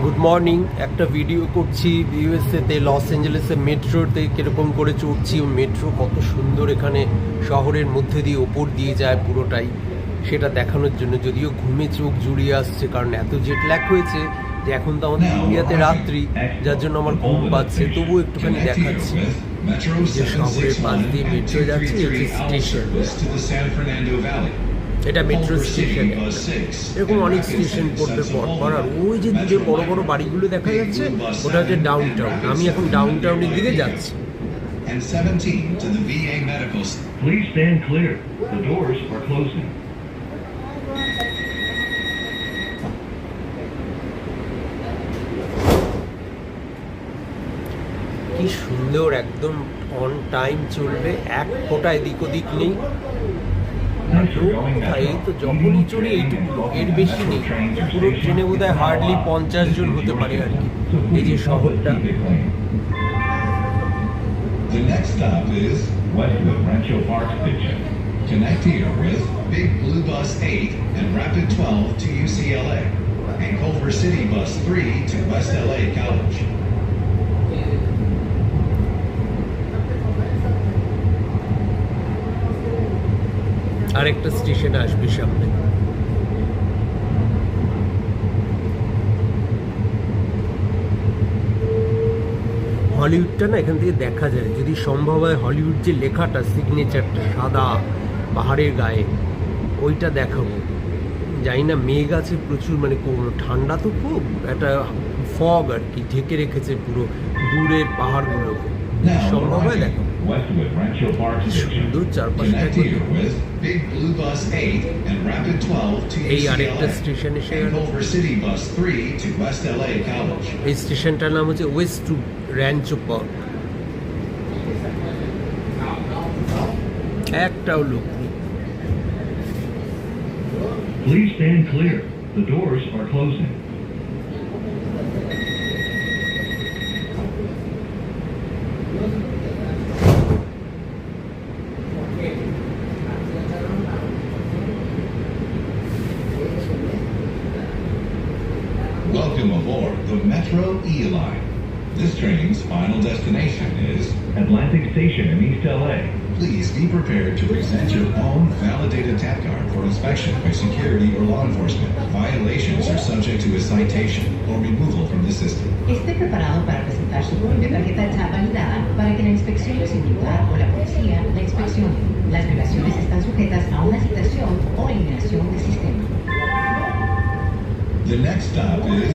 Good morning. একটা video করছি ইউএসএতে loss অ্যাঞ্জেলেসে মেট্রোতে কীরকম করে চড়ছি। মেট্রো কত সুন্দর এখানে শহরের মধ্যে দিয়ে ওপর দিয়ে যায় পুরোটাই, সেটা দেখানোর জন্য। যদিও ঘুমে চোখ জুড়িয়ে আসছে, কারণ এত জেট ল্যাগ হয়েছে যে এখন তো আমাদের ইন্ডিয়াতে রাত্রি, যার জন্য আমার ঘুম পাচ্ছে। তবুও একটুখানি দেখাচ্ছি যে শহরের পাশ দিয়ে মেট্রো যাচ্ছে। হচ্ছে স্টেশন, এটা মেট্রো স্টেশন। এরকম অনেক স্টেশন পড়বে পরপর। আর ওই যে দূরে বড় বড় বাড়িগুলো দেখা যাচ্ছে, ওটা হচ্ছে ডাউন টাউন। আমি এখন ডাউন টাউনের দিকে যাচ্ছি। Please stand clear. The doors are closing. কি সুন্দর, একদম অন টাইম চলবে, এক ফোঁটা এদিক ওদিক নেই। এই তো যখনই চড়ি এইটুকু, এর বেশি নেই। পুরো ট্রেনে বোধ হয় হার্ডলি 50 জন হতে পারে আর কি। এই যে শহরটা। The next stop is Westwood Rancho Park Station. Connect here with Big Blue Bus 8 and Rapid 12 to UCLA, and Culver City Bus 3 to West LA College. আরেকটা স্টেশন আসবে সামনে। হলিউডটা না এখান থেকে দেখা যায়, যদি সম্ভব হয়। হলিউড যে লেখাটা, সিগনেচারটা সাদা পাহাড়ের গায়ে, ওইটা দেখাবো। জানি না, মেঘ আছে প্রচুর, মানে ঠান্ডা তো খুব, একটা ফগ আর কি ঢেকে রেখেছে পুরো দূরের পাহাড়গুলোকে। সম্ভব হয় দেখাবো। Westwood Rancho Park Station. সুন্দর চারপাশটা। Connect here with Big Blue Bus 8 and Rapid 12 to এই আরেকটা UCLA, স্টেশন এসে and গেল। Culver City Bus 3 to West LA College. এই স্টেশনটার নাম হচ্ছে ওয়েস্ট র্যাঞ্চো পার্ক। একটাও লোক নেই। Please stand clear. The doors are closing. Welcome aboard the Metro E-Line. This train's final destination is Atlantic Station in East LA. Please be prepared to present your own validated tap card for inspection by security or law enforcement. Violations are subject to a citation or removal from the system. Esté preparado para presentar su propia tarjeta TAP validada para que la inspección del militar o la policía la inspeccione. Las violaciones están sujetas a una citación o eliminación del sistema. The next stop is